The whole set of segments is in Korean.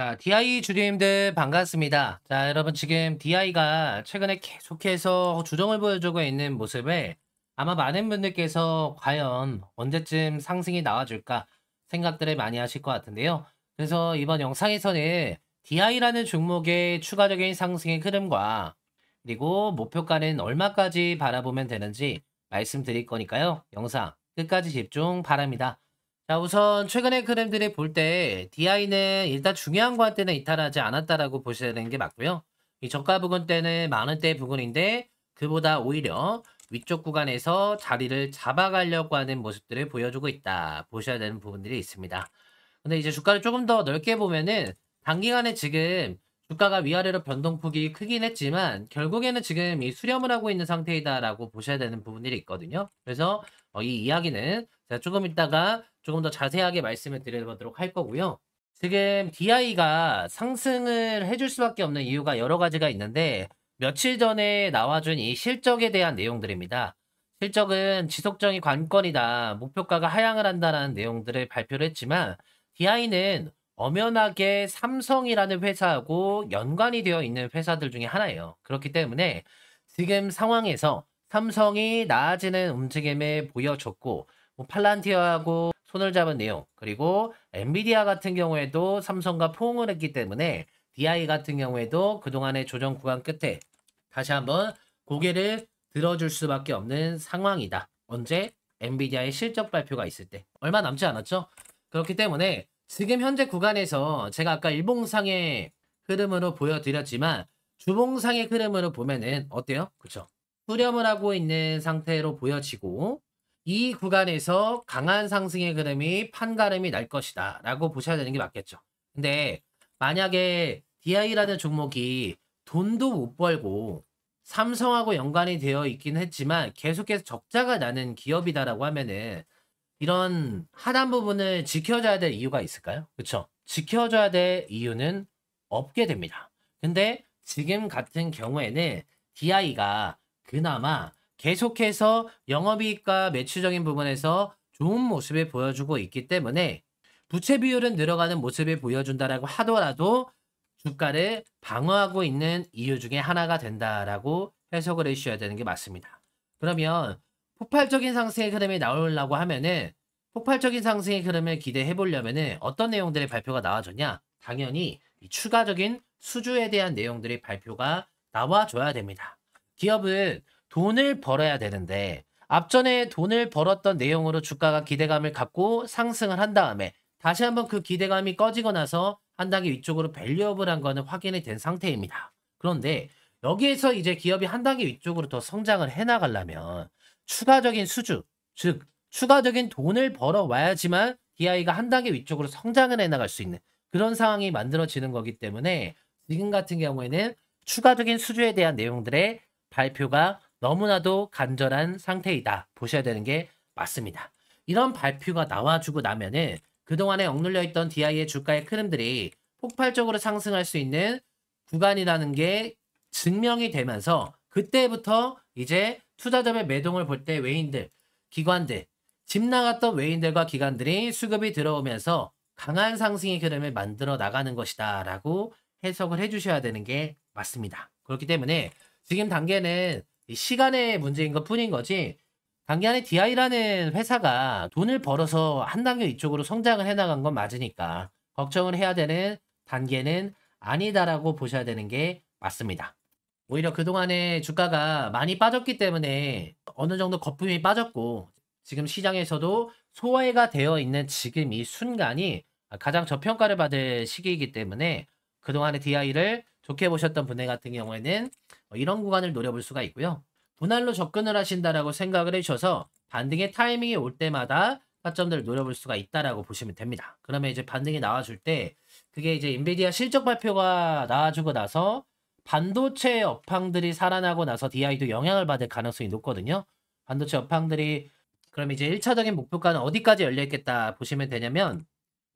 자, DI 주주님들 반갑습니다. 자, 여러분 지금 DI가 최근에 계속해서 조정을 보여주고 있는 모습에 아마 많은 분들께서 과연 언제쯤 상승이 나와줄까 생각들을 많이 하실 것 같은데요. 그래서 이번 영상에서는 DI라는 종목의 추가적인 상승의 흐름과 그리고 목표가는 얼마까지 바라보면 되는지 말씀드릴 거니까요. 영상 끝까지 집중 바랍니다. 자, 우선 최근의 흐름들을 볼 때 DI는 일단 중요한 관대는 이탈하지 않았다라고 보셔야 되는 게 맞고요. 이 저가 부근 때는 만 원대 부근인데 그보다 오히려 위쪽 구간에서 자리를 잡아가려고 하는 모습들을 보여주고 있다. 보셔야 되는 부분들이 있습니다. 근데 이제 주가를 조금 더 넓게 보면은 단기간에 지금 주가가 위아래로 변동폭이 크긴 했지만 결국에는 지금 이 수렴을 하고 있는 상태이다라고 보셔야 되는 부분들이 있거든요. 그래서 이 이야기는 제가 조금 이따가 조금 더 자세하게 말씀을 드려보도록 할 거고요. 지금 DI가 상승을 해줄 수밖에 없는 이유가 여러 가지가 있는데 며칠 전에 나와준 이 실적에 대한 내용들입니다. 실적은 지속적인 관건이다. 목표가가 하향을 한다는 내용들을 발표를 했지만 DI는 엄연하게 삼성이라는 회사하고 연관이 되어 있는 회사들 중에 하나예요. 그렇기 때문에 지금 상황에서 삼성이 나아지는 움직임을 보여줬고 뭐 팔란티어하고 손을 잡은 내용 그리고 엔비디아 같은 경우에도 삼성과 포옹을 했기 때문에 DI 같은 경우에도 그동안의 조정 구간 끝에 다시 한번 고개를 들어줄 수밖에 없는 상황이다. 언제? 엔비디아의 실적 발표가 있을 때. 얼마 남지 않았죠? 그렇기 때문에 지금 현재 구간에서 제가 아까 일봉상의 흐름으로 보여드렸지만 주봉상의 흐름으로 보면은 어때요? 그쵸? 수렴을 하고 있는 상태로 보여지고 이 구간에서 강한 상승의 흐름이 판가름이 날 것이다 라고 보셔야 되는 게 맞겠죠. 근데 만약에 DI라는 종목이 돈도 못 벌고 삼성하고 연관이 되어 있긴 했지만 계속해서 적자가 나는 기업이다라고 하면은 이런 하단 부분을 지켜줘야 될 이유가 있을까요? 그쵸? 지켜줘야 될 이유는 없게 됩니다. 근데 지금 같은 경우에는 DI가 그나마 계속해서 영업이익과 매출적인 부분에서 좋은 모습을 보여주고 있기 때문에 부채 비율은 늘어가는 모습을 보여준다라고 하더라도 주가를 방어하고 있는 이유 중에 하나가 된다라고 해석을 해주셔야 되는 게 맞습니다. 그러면 폭발적인 상승의 흐름이 나오려고 하면은 폭발적인 상승의 흐름을 기대해 보려면은 어떤 내용들의 발표가 나와줬냐? 당연히 이 추가적인 수주에 대한 내용들의 발표가 나와줘야 됩니다. 기업은 돈을 벌어야 되는데 앞전에 돈을 벌었던 내용으로 주가가 기대감을 갖고 상승을 한 다음에 다시 한번 그 기대감이 꺼지고 나서 한 단계 위쪽으로 밸류업을 한 거는 확인이 된 상태입니다. 그런데 여기에서 이제 기업이 한 단계 위쪽으로 더 성장을 해 나가려면 추가적인 수주, 즉 추가적인 돈을 벌어와야지만 DI가 한 단계 위쪽으로 성장을 해 나갈 수 있는 그런 상황이 만들어지는 거기 때문에 지금 같은 경우에는 추가적인 수주에 대한 내용들의 발표가 너무나도 간절한 상태이다. 보셔야 되는 게 맞습니다. 이런 발표가 나와주고 나면은 그동안에 억눌려 있던 DI의 주가의 흐름들이 폭발적으로 상승할 수 있는 구간이라는 게 증명이 되면서 그때부터 이제 투자점의 매동을 볼 때 외인들, 기관들, 집 나갔던 외인들과 기관들이 수급이 들어오면서 강한 상승의 흐름을 만들어 나가는 것이다 라고 해석을 해주셔야 되는 게 맞습니다. 그렇기 때문에 지금 단계는 시간의 문제인 것 뿐인 거지 단기간에 DI라는 회사가 돈을 벌어서 한 단계 이쪽으로 성장을 해나간 건 맞으니까 걱정을 해야 되는 단계는 아니다라고 보셔야 되는 게 맞습니다. 오히려 그동안에 주가가 많이 빠졌기 때문에 어느 정도 거품이 빠졌고 지금 시장에서도 소외가 되어 있는 지금 이 순간이 가장 저평가를 받을 시기이기 때문에 그동안의 DI를 좋게 보셨던 분들 같은 경우에는 이런 구간을 노려볼 수가 있고요. 분할로 접근을 하신다라고 생각을 해주셔서 반등의 타이밍이 올 때마다 타점들을 노려볼 수가 있다라고 보시면 됩니다. 그러면 이제 반등이 나와줄 때 그게 이제 엔비디아 실적 발표가 나와주고 나서 반도체 업황들이 살아나고 나서 DI도 영향을 받을 가능성이 높거든요. 반도체 업황들이 그럼 이제 1차적인 목표가는 어디까지 열려 있겠다 보시면 되냐면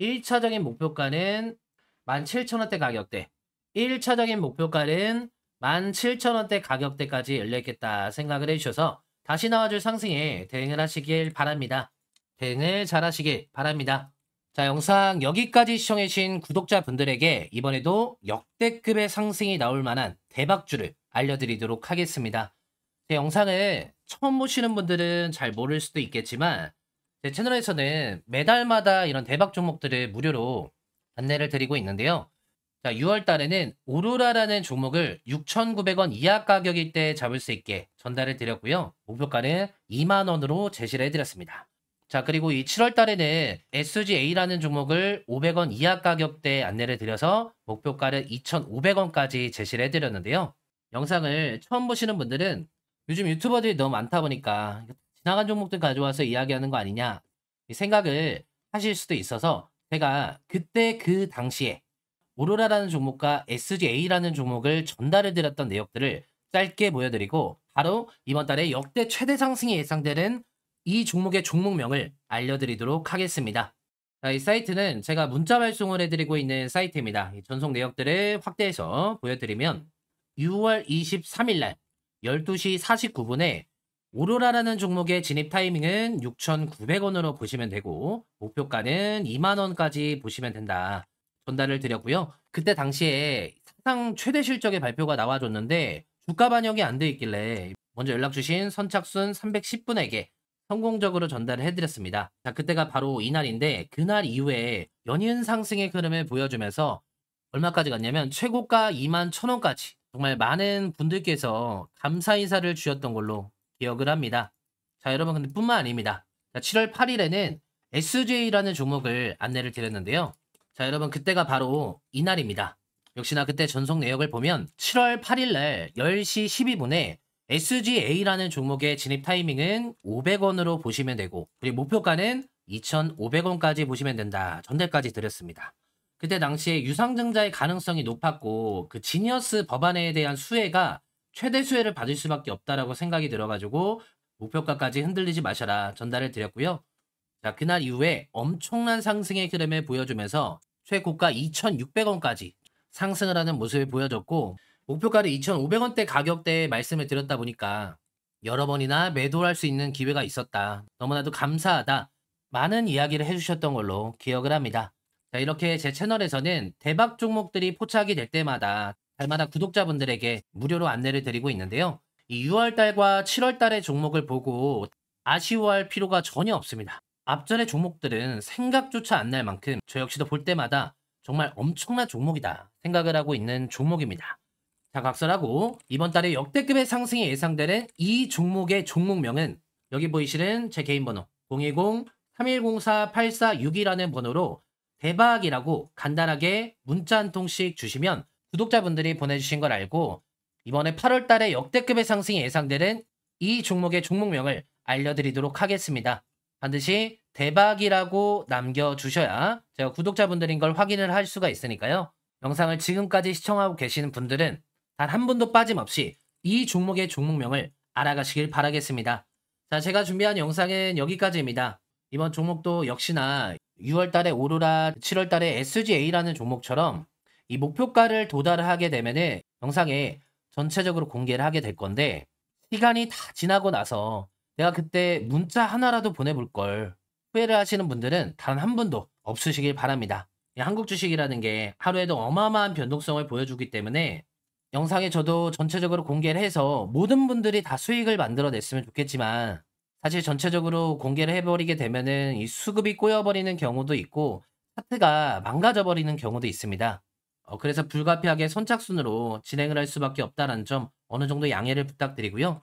1차적인 목표가는 17,000원대 가격대 1차적인 목표가는 17,000원대 가격대까지 열려 있겠다 생각을 해주셔서 다시 나와줄 상승에 대응을 하시길 바랍니다. 대응을 잘 하시길 바랍니다. 자, 영상 여기까지 시청해주신 구독자분들에게 이번에도 역대급의 상승이 나올 만한 대박주를 알려드리도록 하겠습니다. 제 영상을 처음 보시는 분들은 잘 모를 수도 있겠지만 제 채널에서는 매달마다 이런 대박 종목들을 무료로 안내를 드리고 있는데요. 자, 6월 달에는 오로라라는 종목을 6,900원 이하 가격일 때 잡을 수 있게 전달을 드렸고요. 목표가는 2만 원으로 제시를 해드렸습니다. 자, 그리고 이 7월 달에는 SGA라는 종목을 500원 이하 가격대에 안내를 드려서 목표가를 2,500원까지 제시를 해드렸는데요. 영상을 처음 보시는 분들은 요즘 유튜버들이 너무 많다 보니까 지나간 종목들 가져와서 이야기하는 거 아니냐 이 생각을 하실 수도 있어서 제가 그때 그 당시에 오로라라는 종목과 SGA라는 종목을 전달해 드렸던 내역들을 짧게 보여드리고 바로 이번 달에 역대 최대 상승이 예상되는 이 종목의 종목명을 알려드리도록 하겠습니다. 자, 이 사이트는 제가 문자 발송을 해드리고 있는 사이트입니다. 이 전송 내역들을 확대해서 보여드리면 6월 23일 날 12시 49분에 오로라라는 종목의 진입 타이밍은 6,900원으로 보시면 되고 목표가는 2만 원까지 보시면 된다. 전달을 드렸고요. 그때 당시에 사상 최대 실적의 발표가 나와줬는데 주가 반영이 안 돼 있길래 먼저 연락 주신 선착순 310분에게 성공적으로 전달을 해드렸습니다. 자, 그때가 바로 이날인데 그날 이후에 연이은 상승의 흐름을 보여주면서 얼마까지 갔냐면 최고가 21,000원까지 정말 많은 분들께서 감사 인사를 주셨던 걸로 기억을 합니다. 자, 여러분 근데 뿐만 아닙니다. 자, 7월 8일에는 SJ라는 종목을 안내를 드렸는데요. 자, 여러분 그때가 바로 이날입니다. 역시나 그때 전송 내역을 보면 7월 8일 날 10시 12분에 SGA라는 종목의 진입 타이밍은 500원으로 보시면 되고 그리고 목표가는 2,500원까지 보시면 된다. 전달까지 드렸습니다. 그때 당시에 유상증자의 가능성이 높았고 그 지니어스 법안에 대한 수혜가 최대 수혜를 받을 수밖에 없다라고 생각이 들어가지고 목표가까지 흔들리지 마셔라 전달을 드렸고요. 자, 그날 이후에 엄청난 상승의 흐름을 보여주면서 최고가 2,600원까지 상승을 하는 모습을 보여줬고 목표가를 2,500원대 가격대에 말씀을 드렸다 보니까 여러 번이나 매도할 수 있는 기회가 있었다. 너무나도 감사하다. 많은 이야기를 해주셨던 걸로 기억을 합니다. 자, 이렇게 제 채널에서는 대박 종목들이 포착이 될 때마다 달마다 구독자분들에게 무료로 안내를 드리고 있는데요. 이 6월달과 7월달의 종목을 보고 아쉬워할 필요가 전혀 없습니다. 앞전의 종목들은 생각조차 안 날 만큼 저 역시도 볼 때마다 정말 엄청난 종목이다 생각을 하고 있는 종목입니다. 자, 각설하고 이번 달에 역대급의 상승이 예상되는 이 종목의 종목명은 여기 보이시는 제 개인 번호 010-3104-8462라는 번호로 대박이라고 간단하게 문자 한 통씩 주시면 구독자분들이 보내주신 걸 알고 이번에 8월 달에 역대급의 상승이 예상되는 이 종목의 종목명을 알려드리도록 하겠습니다. 반드시 대박이라고 남겨주셔야 제가 구독자분들인 걸 확인을 할 수가 있으니까요. 영상을 지금까지 시청하고 계시는 분들은 단 한 분도 빠짐없이 이 종목의 종목명을 알아가시길 바라겠습니다. 자, 제가 준비한 영상은 여기까지입니다. 이번 종목도 역시나 6월달에 오로라, 7월달에 SGA라는 종목처럼 이 목표가를 도달을 하게 되면은 영상에 전체적으로 공개를 하게 될 건데 시간이 다 지나고 나서 내가 그때 문자 하나라도 보내볼 걸 후회를 하시는 분들은 단 한 분도 없으시길 바랍니다. 이 한국 주식이라는 게 하루에도 어마어마한 변동성을 보여주기 때문에 영상에 저도 전체적으로 공개를 해서 모든 분들이 다 수익을 만들어냈으면 좋겠지만 사실 전체적으로 공개를 해버리게 되면은 이 수급이 꼬여버리는 경우도 있고 차트가 망가져버리는 경우도 있습니다. 그래서 불가피하게 선착순으로 진행을 할 수밖에 없다는 점 어느 정도 양해를 부탁드리고요.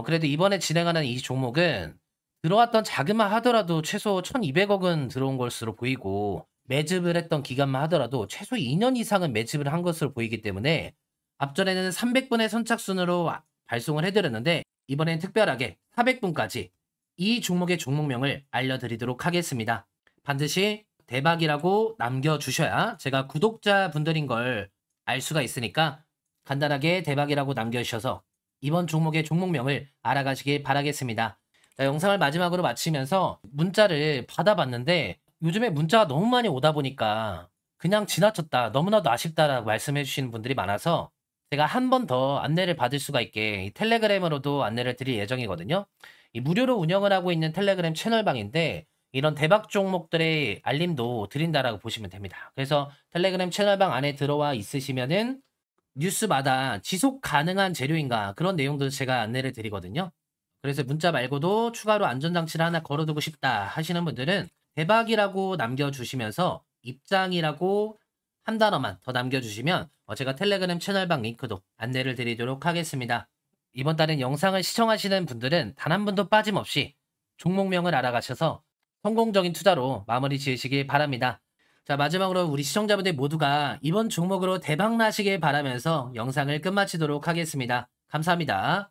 그래도 이번에 진행하는 이 종목은 들어왔던 자금만 하더라도 최소 1,200억은 들어온 것으로 보이고 매집을 했던 기간만 하더라도 최소 2년 이상은 매집을 한 것으로 보이기 때문에 앞전에는 300분의 선착순으로 발송을 해드렸는데 이번엔 특별하게 400분까지 이 종목의 종목명을 알려드리도록 하겠습니다. 반드시 대박이라고 남겨주셔야 제가 구독자분들인 걸 알 수가 있으니까 간단하게 대박이라고 남겨주셔서 이번 종목의 종목명을 알아가시길 바라겠습니다. 자, 영상을 마지막으로 마치면서 문자를 받아봤는데 요즘에 문자가 너무 많이 오다 보니까 그냥 지나쳤다, 너무나도 아쉽다라고 말씀해 주시는 분들이 많아서 제가 한 번 더 안내를 받을 수가 있게 이 텔레그램으로도 안내를 드릴 예정이거든요. 이 무료로 운영을 하고 있는 텔레그램 채널방인데 이런 대박 종목들의 알림도 드린다라고 보시면 됩니다. 그래서 텔레그램 채널방 안에 들어와 있으시면은 뉴스마다 지속 가능한 재료인가 그런 내용도 제가 안내를 드리거든요. 그래서 문자 말고도 추가로 안전장치를 하나 걸어두고 싶다 하시는 분들은 대박이라고 남겨주시면서 입장이라고 한 단어만 더 남겨주시면 제가 텔레그램 채널방 링크도 안내를 드리도록 하겠습니다. 이번 달엔 영상을 시청하시는 분들은 단 한 분도 빠짐없이 종목명을 알아가셔서 성공적인 투자로 마무리 지으시길 바랍니다. 자, 마지막으로 우리 시청자분들 모두가 이번 종목으로 대박 나시길 바라면서 영상을 끝마치도록 하겠습니다. 감사합니다.